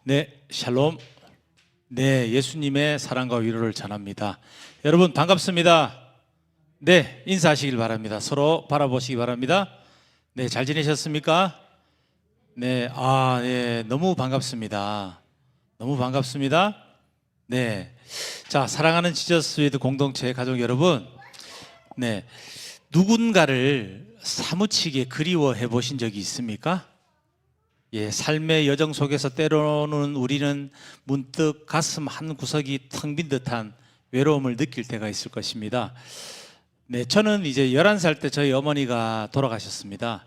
네, 샬롬. 네, 예수님의 사랑과 위로를 전합니다. 여러분 반갑습니다. 네, 인사하시길 바랍니다. 서로 바라보시기 바랍니다. 네, 잘 지내셨습니까? 네, 네, 너무 반갑습니다. 너무 반갑습니다. 네, 자, 사랑하는 지저스 위드 공동체 가족 여러분, 네, 누군가를 사무치게 그리워해 보신 적이 있습니까? 예, 삶의 여정 속에서 때로는 우리는 문득 가슴 한 구석이 텅 빈 듯한 외로움을 느낄 때가 있을 것입니다. 네, 저는 이제 11살 때 저희 어머니가 돌아가셨습니다.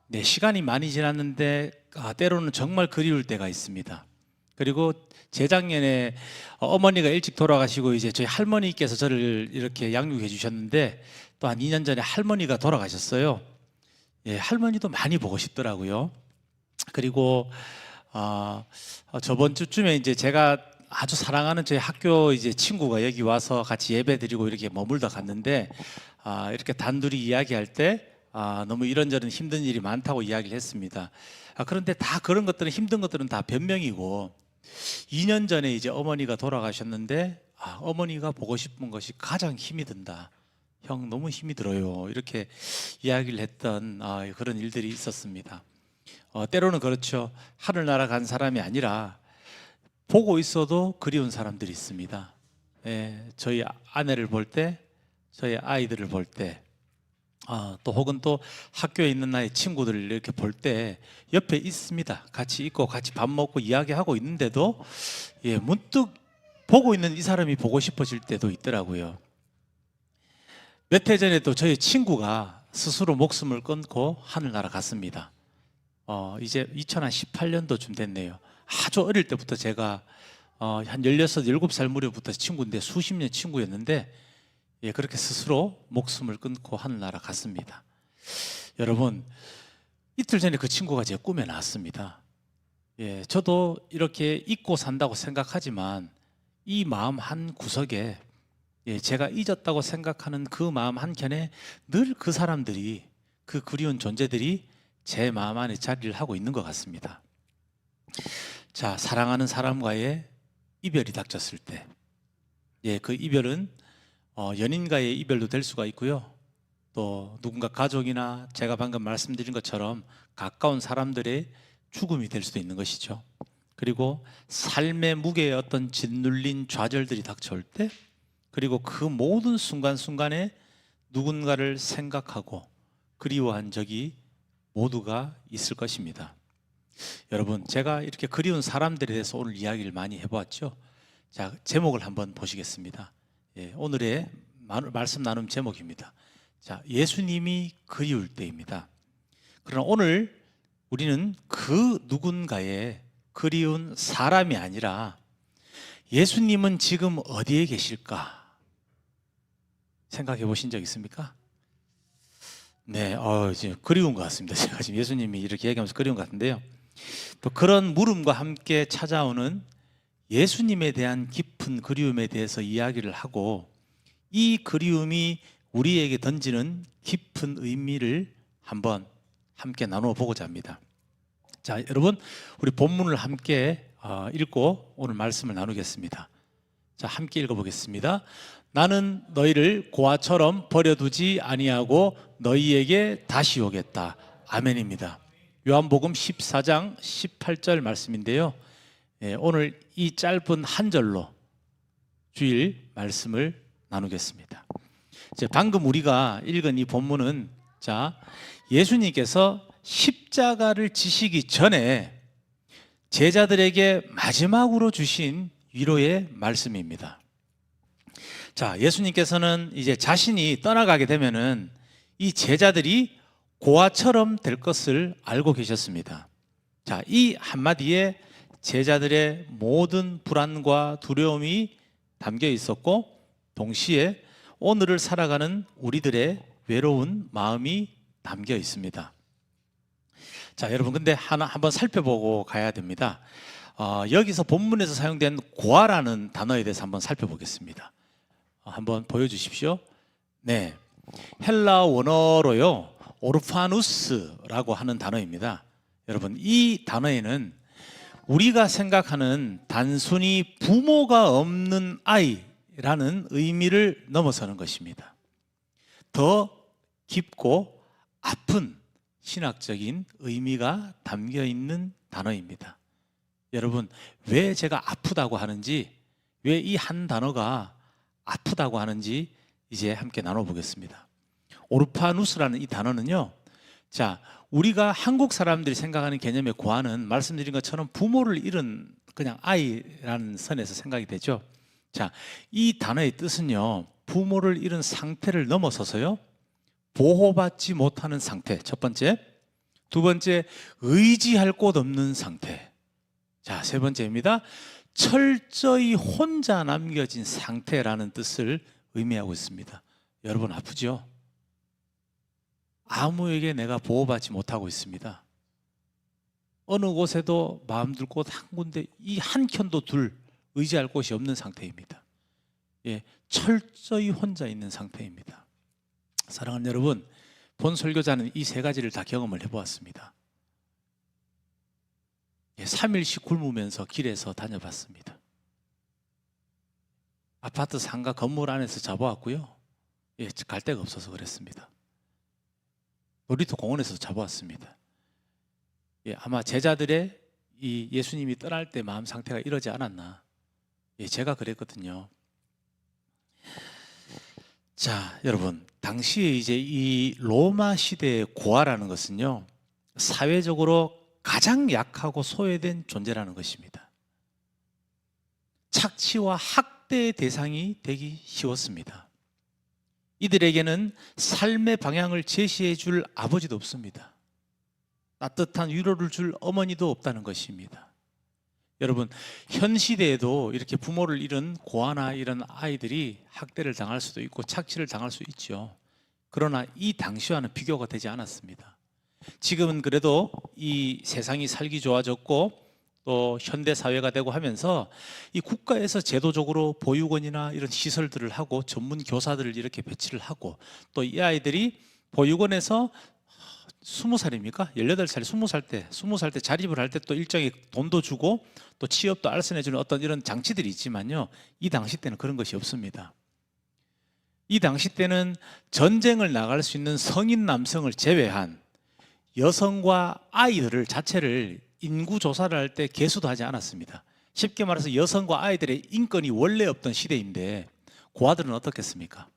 네, 시간이 많이 지났는데 때로는 정말 그리울 때가 있습니다. 그리고 재작년에 어머니가 일찍 돌아가시고 이제 저희 할머니께서 저를 이렇게 양육해 주셨는데 또 한 2년 전에 할머니가 돌아가셨어요. 예, 할머니도 많이 보고 싶더라고요. 그리고 저번 주쯤에 이제 제가 아주 사랑하는 저희 학교 이제 친구가 여기 와서 같이 예배 드리고 이렇게 머물다 갔는데 이렇게 단둘이 이야기할 때 너무 이런저런 힘든 일이 많다고 이야기를 했습니다. 그런데 다 그런 것들은 힘든 것들은 다 변명이고 2년 전에 이제 어머니가 돌아가셨는데 어머니가 보고 싶은 것이 가장 힘이 든다. 형 너무 힘이 들어요. 이렇게 이야기를 했던 그런 일들이 있었습니다. 때로는 그렇죠. 하늘나라 간 사람이 아니라 보고 있어도 그리운 사람들이 있습니다. 예, 저희 아내를 볼 때, 저희 아이들을 볼 때, 또 혹은 또 학교에 있는 나의 친구들을 이렇게 볼 때 옆에 있습니다. 같이 있고 같이 밥 먹고 이야기하고 있는데도 문득 보고 있는 이 사람이 보고 싶어질 때도 있더라고요. 몇 해 전에 또 저희 친구가 스스로 목숨을 끊고 하늘나라 갔습니다. 이제 2018년도쯤 됐네요. 아주 어릴 때부터 제가 한 16, 17살 무렵부터 친구인데 수십 년 친구였는데 그렇게 스스로 목숨을 끊고 하늘나라 갔습니다. 여러분, 이틀 전에 그 친구가 제 꿈에 나왔습니다. 저도 이렇게 잊고 산다고 생각하지만 이 마음 한 구석에 제가 잊었다고 생각하는 그 마음 한켠에 늘 그 사람들이, 그 그리운 존재들이 제 마음 안에 자리를 하고 있는 것 같습니다. 자, 사랑하는 사람과의 이별이 닥쳤을 때, 그 이별은 연인과의 이별도 될 수가 있고요. 또 누군가 가족이나 제가 방금 말씀드린 것처럼 가까운 사람들의 죽음이 될 수도 있는 것이죠. 그리고 삶의 무게의 어떤 짓눌린 좌절들이 닥쳐올 때, 그리고 그 모든 순간순간에 누군가를 생각하고 그리워한 적이 모두가 있을 것입니다. 여러분, 제가 이렇게 그리운 사람들에 대해서 오늘 이야기를 많이 해보았죠. 자, 제목을 한번 보시겠습니다. 오늘의 말씀 나눔 제목입니다. 자, 예수님이 그리울 때입니다. 그러나 오늘 우리는 그 누군가의 그리운 사람이 아니라 예수님은 지금 어디에 계실까 생각해 보신 적 있습니까? 네, 지금 그리운 것 같습니다. 제가 지금 예수님이 이렇게 얘기하면서 그리운 것 같은데요. 또 그런 물음과 함께 찾아오는 예수님에 대한 깊은 그리움에 대해서 이야기를 하고 이 그리움이 우리에게 던지는 깊은 의미를 한번 함께 나누어 보고자 합니다. 자, 여러분, 우리 본문을 함께 읽고 오늘 말씀을 나누겠습니다. 자, 함께 읽어보겠습니다. 나는 너희를 고아처럼 버려두지 아니하고 너희에게 다시 오겠다. 아멘입니다. 요한복음 14장 18절 말씀인데요. 오늘 이 짧은 한 절로 주일 말씀을 나누겠습니다. 방금 우리가 읽은 이 본문은 예수님께서 십자가를 지시기 전에 제자들에게 마지막으로 주신 위로의 말씀입니다. 자, 예수님께서는 이제 자신이 떠나가게 되면은 이 제자들이 고아처럼 될 것을 알고 계셨습니다. 자, 이 한마디에 제자들의 모든 불안과 두려움이 담겨 있었고 동시에 오늘을 살아가는 우리들의 외로운 마음이 담겨 있습니다. 자, 여러분, 근데 한번 살펴보고 가야 됩니다. 여기서 본문에서 사용된 고아라는 단어에 대해서 한번 살펴보겠습니다. 한번 보여주십시오. 네, 헬라 원어로요 오르파누스라고 하는 단어입니다. 여러분, 이 단어에는 우리가 생각하는 단순히 부모가 없는 아이라는 의미를 넘어서는 것입니다. 더 깊고 아픈 신학적인 의미가 담겨 있는 단어입니다. 여러분, 왜 제가 아프다고 하는지, 왜 이 한 단어가 아프다고 하는지 이제 함께 나눠보겠습니다. 오르파누스라는 이 단어는요, 자, 우리가 한국 사람들이 생각하는 개념의 고아는 말씀드린 것처럼 부모를 잃은 그냥 아이라는 선에서 생각이 되죠. 자, 이 단어의 뜻은요, 부모를 잃은 상태를 넘어서서요, 보호받지 못하는 상태, 첫 번째. 두 번째, 의지할 곳 없는 상태. 자, 세 번째입니다. 철저히 혼자 남겨진 상태라는 뜻을 의미하고 있습니다. 여러분, 아프죠? 아무에게 내가 보호받지 못하고 있습니다. 어느 곳에도 마음 둘 곳 한 군데, 이 한 켠도 둘 의지할 곳이 없는 상태입니다. 예, 철저히 혼자 있는 상태입니다. 사랑하는 여러분, 본 설교자는 이 세 가지를 다 경험을 해보았습니다. 3일씩 굶으면서 길에서 다녀봤습니다. 아파트 상가 건물 안에서 잡아왔고요. 갈 데가 없어서 그랬습니다. 놀이터 공원에서 잡아왔습니다. 아마 제자들의 이 예수님이 떠날 때 마음 상태가 이러지 않았나. 제가 그랬거든요. 자, 여러분, 당시에 이제 이 로마 시대의 고아라는 것은요, 사회적으로 가장 약하고 소외된 존재라는 것입니다. 착취와 학대의 대상이 되기 쉬웠습니다. 이들에게는 삶의 방향을 제시해 줄 아버지도 없습니다. 따뜻한 위로를 줄 어머니도 없다는 것입니다. 여러분, 현 시대에도 이렇게 부모를 잃은 고아나 이런 아이들이 학대를 당할 수도 있고 착취를 당할 수 있죠. 그러나 이 당시와는 비교가 되지 않았습니다. 지금은 그래도 이 세상이 살기 좋아졌고 또 현대 사회가 되고 하면서 이 국가에서 제도적으로 보육원이나 이런 시설들을 하고 전문 교사들을 이렇게 배치를 하고 또 이 아이들이 보육원에서 20살입니까? 18살, 20살 때 자립을 할 때 또 일정의 돈도 주고 또 취업도 알선해주는 어떤 이런 장치들이 있지만요, 이 당시 때는 그런 것이 없습니다. 이 당시 때는 전쟁을 나갈 수 있는 성인 남성을 제외한 여성과 아이들을 자체를 인구 조사를 할 때 개수도 하지 않았습니다. 쉽게 말해서 여성과 아이들의 인권이 원래 없던 시대인데 고아들은 어떻겠습니까?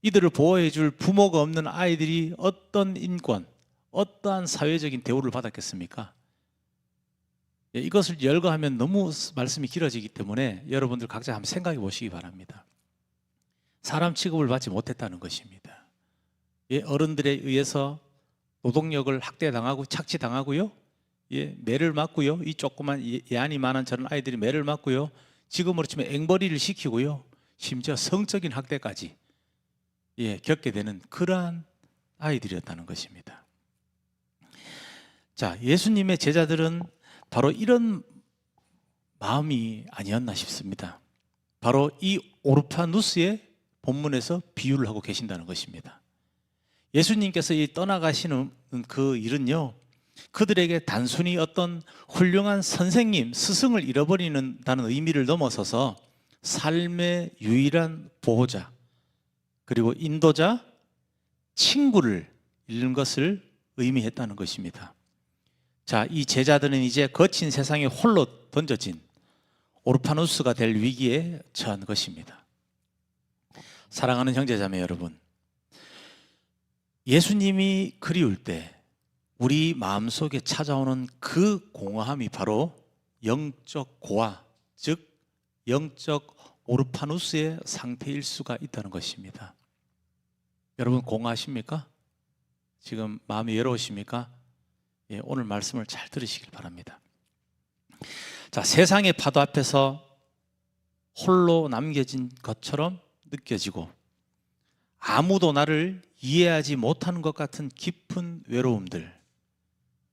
이들을 보호해 줄 부모가 없는 아이들이 어떤 인권, 어떠한 사회적인 대우를 받았겠습니까? 이것을 열거하면 너무 말씀이 길어지기 때문에 여러분들 각자 한번 생각해 보시기 바랍니다. 사람 취급을 받지 못했다는 것입니다. 어른들에 의해서 노동력을 학대당하고 착취당하고요, 매를 맞고요, 이 조그만 예안이 많은 저런 아이들이 매를 맞고요, 지금으로 치면 앵벌이를 시키고요, 심지어 성적인 학대까지 겪게 되는 그러한 아이들이었다는 것입니다. 자, 예수님의 제자들은 바로 이런 마음이 아니었나 싶습니다. 바로 이 오르파누스의 본문에서 비유를 하고 계신다는 것입니다. 예수님께서 이 떠나가시는 그 일은요, 그들에게 단순히 어떤 훌륭한 선생님, 스승을 잃어버리는다는 의미를 넘어서서 삶의 유일한 보호자, 그리고 인도자, 친구를 잃는 것을 의미했다는 것입니다. 자, 이 제자들은 이제 거친 세상에 홀로 던져진 오르파누스가 될 위기에 처한 것입니다. 사랑하는 형제자매 여러분, 예수님이 그리울 때 우리 마음속에 찾아오는 그 공허함이 바로 영적 고아, 즉 영적 오르파누스의 상태일 수가 있다는 것입니다. 여러분, 공허하십니까? 지금 마음이 외로우십니까? 오늘 말씀을 잘 들으시길 바랍니다. 자, 세상의 파도 앞에서 홀로 남겨진 것처럼 느껴지고 아무도 나를 이해하지 못하는 것 같은 깊은 외로움들,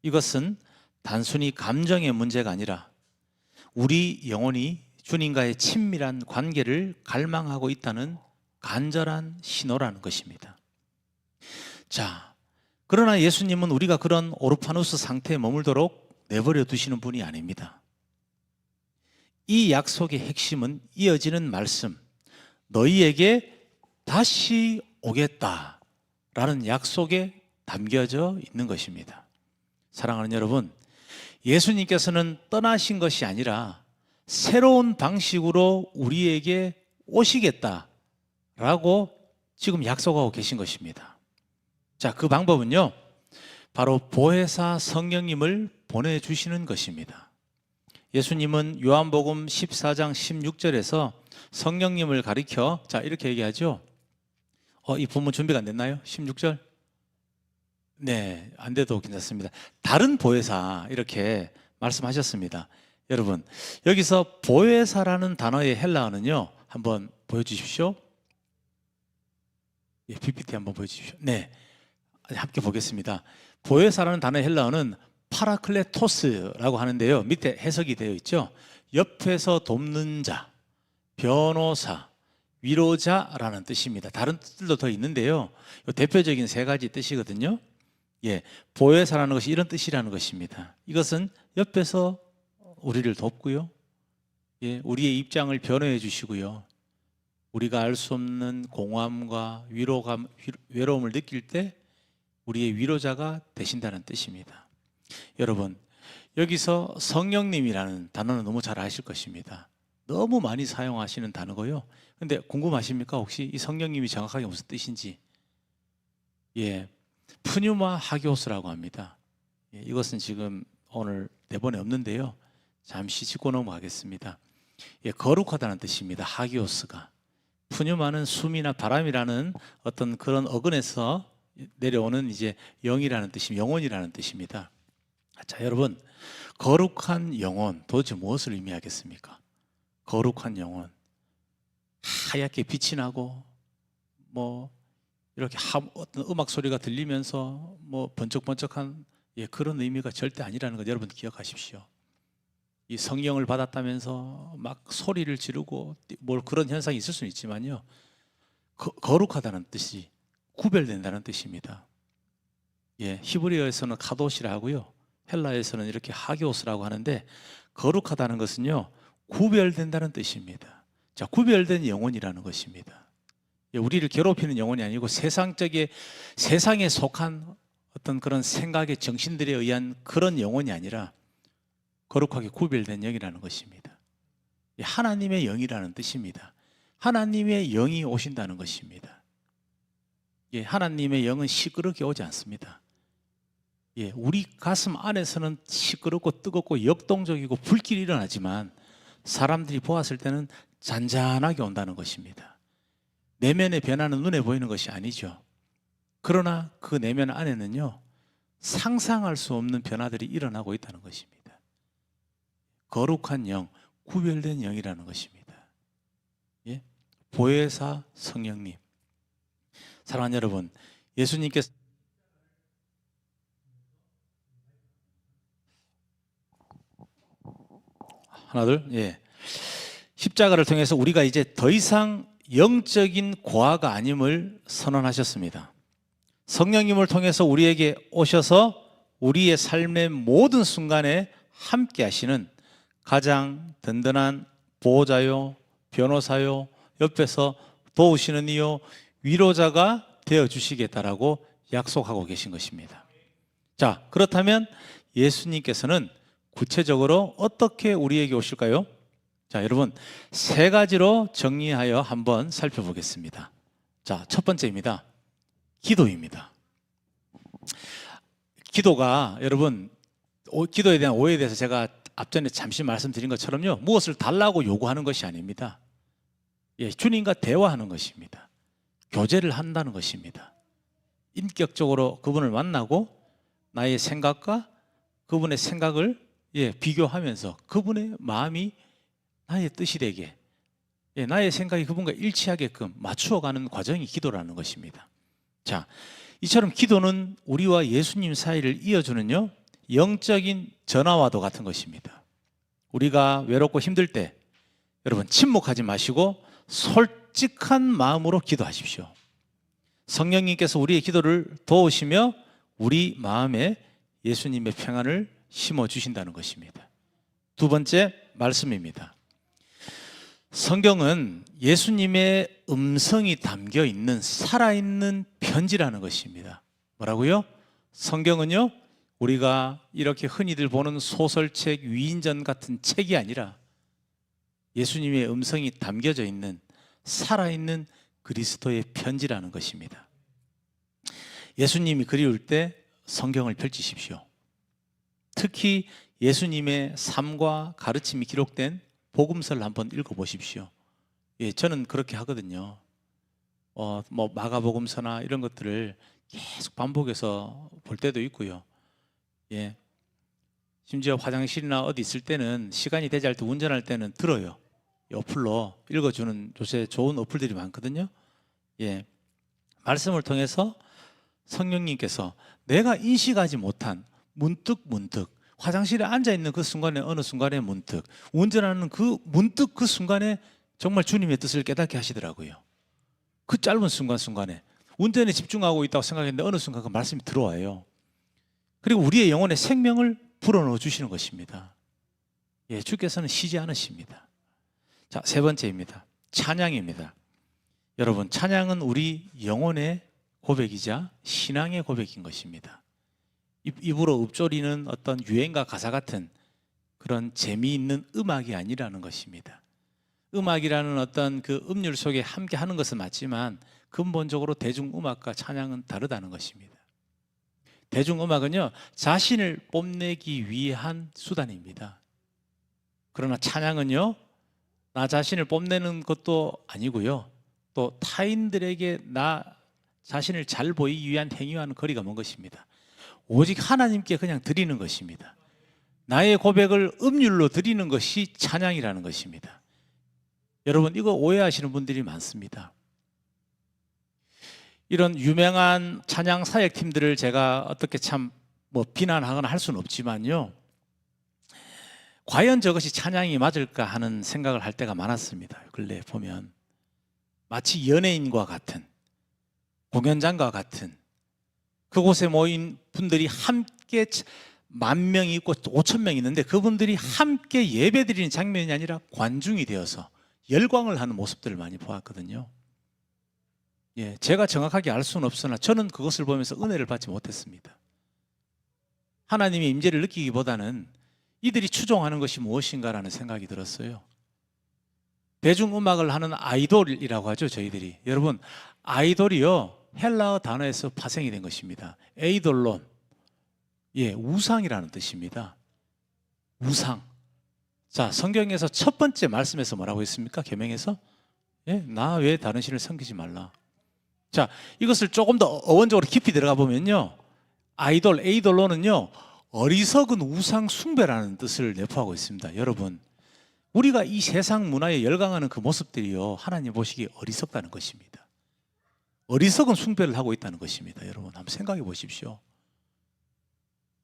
이것은 단순히 감정의 문제가 아니라 우리 영혼이 주님과의 친밀한 관계를 갈망하고 있다는 간절한 신호라는 것입니다. 자, 그러나 예수님은 우리가 그런 오르파누스 상태에 머물도록 내버려 두시는 분이 아닙니다. 이 약속의 핵심은 이어지는 말씀, 너희에게 다시 오겠다라는 약속에 담겨져 있는 것입니다. 사랑하는 여러분, 예수님께서는 떠나신 것이 아니라 새로운 방식으로 우리에게 오시겠다라고 지금 약속하고 계신 것입니다. 자, 그 방법은요, 바로 보혜사 성령님을 보내주시는 것입니다. 예수님은 요한복음 14장 16절에서 성령님을 가리켜 자 이렇게 얘기하죠. 이 본문 준비가 안 됐나요? 16절? 네, 안 돼도 괜찮습니다. 다른 보혜사 이렇게 말씀하셨습니다. 여러분, 여기서 보혜사라는 단어의 헬라어는요, 한번 보여주십시오. 예, PPT 한번 보여주십시오. 네, 함께 보겠습니다. 보혜사라는 단어의 헬라어는 파라클레토스라고 하는데요, 밑에 해석이 되어 있죠. 옆에서 돕는 자, 변호사, 위로자라는 뜻입니다. 다른 뜻들도 더 있는데요, 대표적인 세 가지 뜻이거든요. 예, 보혜사라는 것이 이런 뜻이라는 것입니다. 이것은 옆에서 우리를 돕고요, 예, 우리의 입장을 변호해 주시고요, 우리가 알 수 없는 공허함과 외로움을 느낄 때 우리의 위로자가 되신다는 뜻입니다. 여러분, 여기서 성령님이라는 단어는 너무 잘 아실 것입니다. 너무 많이 사용하시는 단어고요. 근데 궁금하십니까? 혹시 이 성령님이 정확하게 무슨 뜻인지? 예, 푸뉴마 하기오스라고 합니다. 예, 이것은 지금 오늘 대본에 없는데요, 잠시 짚고 넘어가겠습니다. 예, 거룩하다는 뜻입니다. 하기오스가. 푸뉴마는 숨이나 바람이라는 어떤 그런 어근에서 내려오는 이제 영이라는 뜻입니다. 영혼이라는 뜻입니다. 자, 여러분, 거룩한 영혼 도대체 무엇을 의미하겠습니까? 거룩한 영혼, 하얗게 빛이 나고 뭐 이렇게 어떤 음악 소리가 들리면서 뭐 번쩍번쩍한, 예, 그런 의미가 절대 아니라는 것 여러분 기억하십시오. 이 성령을 받았다면서 막 소리를 지르고 뭘 그런 현상이 있을 수는 있지만요, 거룩하다는 뜻이 구별된다는 뜻입니다. 예, 히브리어에서는 카도시라 하고요, 헬라에서는 이렇게 하기오스라고 하는데, 거룩하다는 것은요, 구별된다는 뜻입니다. 자, 구별된 영혼이라는 것입니다. 예, 우리를 괴롭히는 영혼이 아니고 세상에 속한 어떤 그런 생각의 정신들에 의한 그런 영혼이 아니라 거룩하게 구별된 영이라는 것입니다. 예, 하나님의 영이라는 뜻입니다. 하나님의 영이 오신다는 것입니다. 예, 하나님의 영은 시끄럽게 오지 않습니다. 예, 우리 가슴 안에서는 시끄럽고 뜨겁고 역동적이고 불길이 일어나지만 사람들이 보았을 때는 잔잔하게 온다는 것입니다. 내면의 변화는 눈에 보이는 것이 아니죠. 그러나 그 내면 안에는요, 상상할 수 없는 변화들이 일어나고 있다는 것입니다. 거룩한 영, 구별된 영이라는 것입니다. 예? 보혜사 성령님. 사랑하는 여러분, 예수님께서 하나 둘, 예, 십자가를 통해서 우리가 이제 더 이상 영적인 고아가 아님을 선언하셨습니다. 성령님을 통해서 우리에게 오셔서 우리의 삶의 모든 순간에 함께 하시는 가장 든든한 보호자요, 변호사요, 옆에서 도우시는 이요, 위로자가 되어주시겠다라고 약속하고 계신 것입니다. 자, 그렇다면 예수님께서는 구체적으로 어떻게 우리에게 오실까요? 자, 여러분, 세 가지로 정리하여 한번 살펴보겠습니다. 자, 첫 번째입니다. 기도입니다. 기도가, 여러분, 기도에 대한 오해에 대해서 제가 앞전에 잠시 말씀드린 것처럼요, 무엇을 달라고 요구하는 것이 아닙니다. 예, 주님과 대화하는 것입니다. 교제를 한다는 것입니다. 인격적으로 그분을 만나고 나의 생각과 그분의 생각을, 예, 비교하면서 그분의 마음이 나의 뜻이 되게, 예, 나의 생각이 그분과 일치하게끔 맞추어가는 과정이 기도라는 것입니다. 자, 이처럼 기도는 우리와 예수님 사이를 이어주는요, 영적인 전화와도 같은 것입니다. 우리가 외롭고 힘들 때 여러분 침묵하지 마시고 솔직한 마음으로 기도하십시오. 성령님께서 우리의 기도를 도우시며 우리 마음에 예수님의 평안을 심어 주신다는 것입니다. 두 번째 말씀입니다. 성경은 예수님의 음성이 담겨 있는 살아있는 편지라는 것입니다. 뭐라고요? 성경은요, 우리가 이렇게 흔히들 보는 소설책, 위인전 같은 책이 아니라 예수님의 음성이 담겨져 있는 살아있는 그리스도의 편지라는 것입니다. 예수님이 그리울 때 성경을 펼치십시오. 특히 예수님의 삶과 가르침이 기록된 복음서를 한번 읽어보십시오. 예, 저는 그렇게 하거든요. 뭐 마가복음서나 이런 것들을 계속 반복해서 볼 때도 있고요. 예, 심지어 화장실이나 어디 있을 때는 시간이 되지 않을 때 운전할 때는 들어요. 어플로 읽어주는 요새 좋은 어플들이 많거든요. 예, 말씀을 통해서 성령님께서 내가 인식하지 못한 문득 화장실에 앉아 있는 그 순간에 어느 순간에 문득 운전하는 그 문득 그 순간에 정말 주님의 뜻을 깨닫게 하시더라고요. 그 짧은 순간순간에 운전에 집중하고 있다고 생각했는데 어느 순간 그 말씀이 들어와요. 그리고 우리의 영혼에 생명을 불어넣어 주시는 것입니다. 예, 주께서는 쉬지 않으십니다. 자, 세 번째입니다. 찬양입니다. 여러분, 찬양은 우리 영혼의 고백이자 신앙의 고백인 것입니다. 입으로 읊조리는 어떤 유행가 가사 같은 그런 재미있는 음악이 아니라는 것입니다. 음악이라는 어떤 그 음률 속에 함께 하는 것은 맞지만 근본적으로 대중음악과 찬양은 다르다는 것입니다. 대중음악은요, 자신을 뽐내기 위한 수단입니다. 그러나 찬양은요, 나 자신을 뽐내는 것도 아니고요, 또 타인들에게 나 자신을 잘 보이기 위한 행위와는 거리가 먼 것입니다. 오직 하나님께 그냥 드리는 것입니다. 나의 고백을 음률로 드리는 것이 찬양이라는 것입니다. 여러분, 이거 오해하시는 분들이 많습니다. 이런 유명한 찬양 사역팀들을 제가 어떻게 참 뭐 비난하거나 할 수는 없지만요, 과연 저것이 찬양이 맞을까 하는 생각을 할 때가 많았습니다. 근래 보면 마치 연예인과 같은, 공연장과 같은, 그곳에 모인 분들이 함께 10,000명이 있고 5,000명이 있는데 그분들이 함께 예배드리는 장면이 아니라 관중이 되어서 열광을 하는 모습들을 많이 보았거든요. 예, 제가 정확하게 알 수는 없으나 저는 그것을 보면서 은혜를 받지 못했습니다. 하나님의 임재를 느끼기보다는 이들이 추종하는 것이 무엇인가라는 생각이 들었어요. 대중음악을 하는 아이돌이라고 하죠, 저희들이. 여러분, 아이돌이요, 헬라어 단어에서 파생이 된 것입니다. 에이돌론, 예, 우상이라는 뜻입니다. 우상. 자, 성경에서 첫 번째 말씀에서 뭐라고 했습니까? 계명에서, 예, 나 외에 다른 신을 섬기지 말라. 자, 이것을 조금 더 어원적으로 깊이 들어가 보면요, 아이돌, 에이돌론은요, 어리석은 우상 숭배라는 뜻을 내포하고 있습니다. 여러분, 우리가 이 세상 문화에 열광하는 그 모습들이요, 하나님 보시기에 어리석다는 것입니다. 어리석은 숭배를 하고 있다는 것입니다. 여러분, 한번 생각해 보십시오.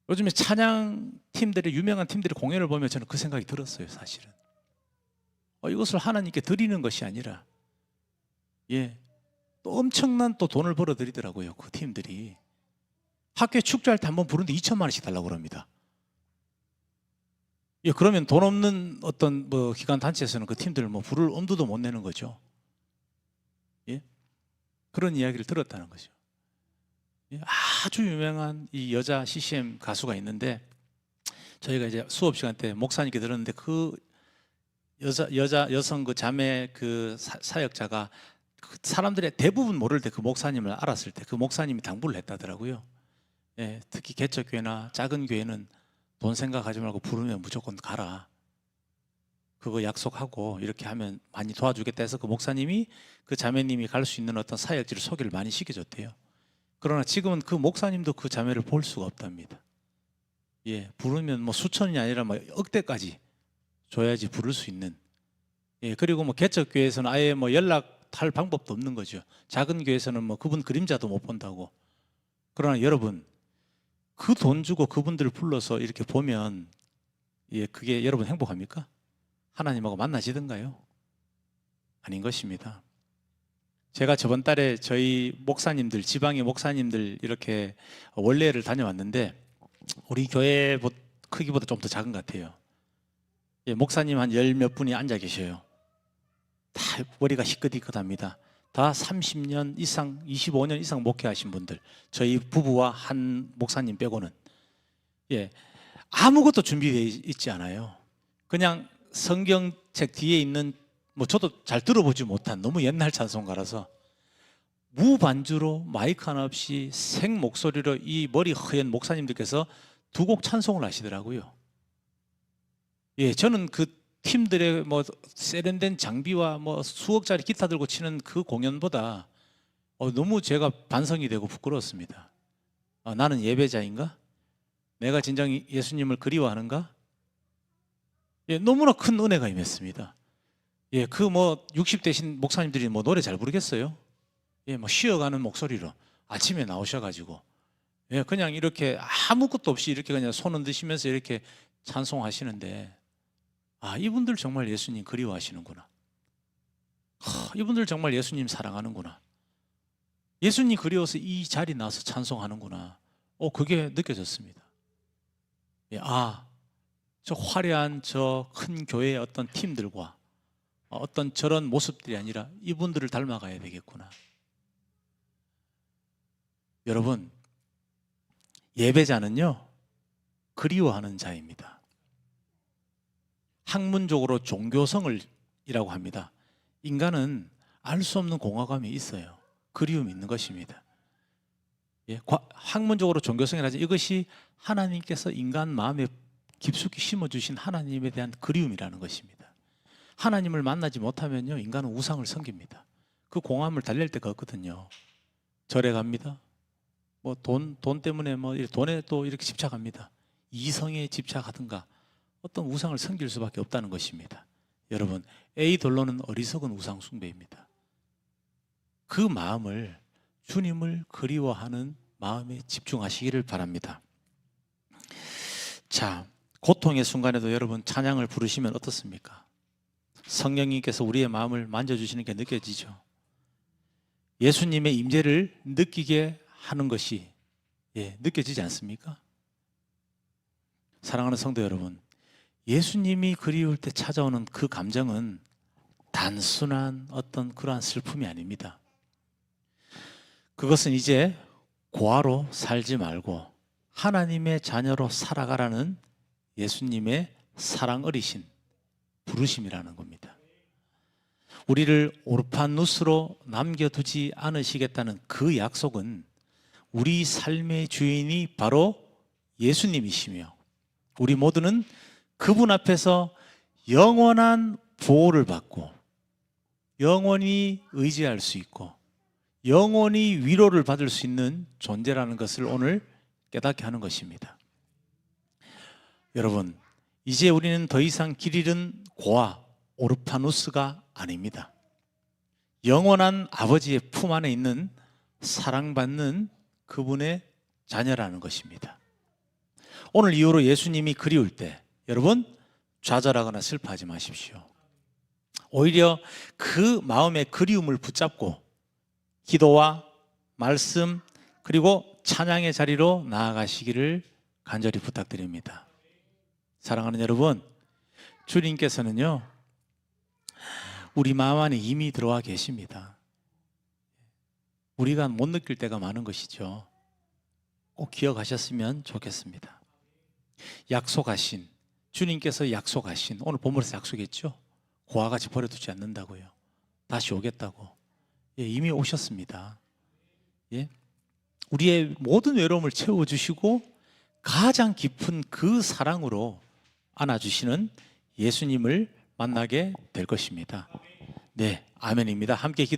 요즘에 찬양 팀들의 유명한 팀들의 공연을 보면 저는 그 생각이 들었어요, 사실은. 이것을 하나님께 드리는 것이 아니라, 예, 또 엄청난 또 돈을 벌어 드리더라고요, 그 팀들이. 학교에 축제할 때 한번 부르는데 2천만 원씩 달라고 그럽니다. 예, 그러면 돈 없는 어떤 뭐 기관 단체에서는 그 팀들 뭐 부를 엄두도 못 내는 거죠. 예, 그런 이야기를 들었다는 거죠. 예, 아주 유명한 이 여자 CCM 가수가 있는데 저희가 이제 수업 시간 때 목사님께 들었는데 그 여성 그 자매 그 사역자가 그 사람들의 대부분 모를 때 그 목사님을 알았을 때 그 목사님이 당부를 했다더라고요. 예, 특히 개척교회나 작은 교회는 돈 생각하지 말고 부르면 무조건 가라. 그거 약속하고 이렇게 하면 많이 도와주겠다 해서 그 목사님이 그 자매님이 갈 수 있는 어떤 사역지를 소개를 많이 시켜줬대요. 그러나 지금은 그 목사님도 그 자매를 볼 수가 없답니다. 예, 부르면 뭐 수천이 아니라 뭐 억대까지 줘야지 부를 수 있는. 예, 그리고 뭐 개척교회에서는 아예 뭐 연락할 방법도 없는 거죠. 작은 교회에서는 뭐 그분 그림자도 못 본다고. 그러나 여러분, 그 돈 주고 그분들을 불러서 이렇게 보면, 예, 그게 여러분 행복합니까? 하나님하고 만나시던가요? 아닌 것입니다. 제가 저번 달에 저희 목사님들, 지방의 목사님들 이렇게 원례를 다녀왔는데 우리 교회 크기보다 좀 더 작은 것 같아요. 예, 목사님 한 열 몇 분이 앉아 계셔요. 다 머리가 희끗희끗합니다. 다 30년 이상, 25년 이상 목회하신 분들, 저희 부부와 한 목사님 빼고는. 예, 아무것도 준비되어 있지 않아요. 그냥 성경책 뒤에 있는, 뭐 저도 잘 들어보지 못한 너무 옛날 찬송가라서 무반주로 마이크 하나 없이 생 목소리로 이 머리 허연 목사님들께서 두 곡 찬송을 하시더라고요. 예, 저는 그 팀들의 뭐 세련된 장비와 뭐 수억짜리 기타 들고 치는 그 공연보다 너무 제가 반성이 되고 부끄러웠습니다. 나는 예배자인가? 내가 진정 예수님을 그리워하는가? 예, 너무나 큰 은혜가 임했습니다. 예, 그 뭐 60대신 목사님들이 뭐 노래 잘 부르겠어요? 예, 뭐 쉬어가는 목소리로 아침에 나오셔가지고, 예, 그냥 이렇게 아무것도 없이 이렇게 그냥 손 흔드시면서 이렇게 찬송하시는데, 이분들 정말 예수님 그리워하시는구나. 이분들 정말 예수님 사랑하는구나. 예수님 그리워서 이 자리 나와서 찬송하는구나. 그게 느껴졌습니다. 예, 저 화려한 저 큰 교회의 어떤 팀들과 어떤 저런 모습들이 아니라 이분들을 닮아가야 되겠구나. 여러분, 예배자는요, 그리워하는 자입니다. 학문적으로 종교성을 이라고 합니다. 인간은 알 수 없는 공허감이 있어요. 그리움이 있는 것입니다. 예, 학문적으로 종교성이라지 이것이 하나님께서 인간 마음에 깊숙이 심어주신 하나님에 대한 그리움이라는 것입니다. 하나님을 만나지 못하면요, 인간은 우상을 섬깁니다. 그 공허함을 달랠 때가 없거든요. 절에 갑니다. 뭐 돈 때문에 뭐 돈에 또 이렇게 집착합니다. 이성에 집착하든가 어떤 우상을 섬길 수밖에 없다는 것입니다. 여러분, 에이돌로는 어리석은 우상 숭배입니다. 그 마음을, 주님을 그리워하는 마음에 집중하시기를 바랍니다. 자, 고통의 순간에도 여러분 찬양을 부르시면 어떻습니까? 성령님께서 우리의 마음을 만져주시는 게 느껴지죠. 예수님의 임재를 느끼게 하는 것이 느껴지지 않습니까? 사랑하는 성도 여러분, 예수님이 그리울 때 찾아오는 그 감정은 단순한 어떤 그러한 슬픔이 아닙니다. 그것은 이제 고아로 살지 말고 하나님의 자녀로 살아가라는 예수님의 사랑 어리신 부르심이라는 겁니다. 우리를 오르파누스로 남겨두지 않으시겠다는 그 약속은 우리 삶의 주인이 바로 예수님이시며 우리 모두는 그분 앞에서 영원한 보호를 받고 영원히 의지할 수 있고 영원히 위로를 받을 수 있는 존재라는 것을 오늘 깨닫게 하는 것입니다. 여러분, 이제 우리는 더 이상 길 잃은 고아 오르파누스가 아닙니다. 영원한 아버지의 품 안에 있는 사랑받는 그분의 자녀라는 것입니다. 오늘 이후로 예수님이 그리울 때 여러분 좌절하거나 슬퍼하지 마십시오. 오히려 그 마음의 그리움을 붙잡고 기도와 말씀 그리고 찬양의 자리로 나아가시기를 간절히 부탁드립니다. 사랑하는 여러분, 주님께서는요 우리 마음 안에 이미 들어와 계십니다. 우리가 못 느낄 때가 많은 것이죠. 꼭 기억하셨으면 좋겠습니다. 약속하신, 주님께서 약속하신, 오늘 본문에서 약속했죠. 고아같이 버려두지 않는다고요. 다시 오겠다고. 이미 오셨습니다. 우리의 모든 외로움을 채워주시고 가장 깊은 그 사랑으로 안아주시는 예수님을 만나게 될 것입니다. 네, 아멘입니다. 함께 기도.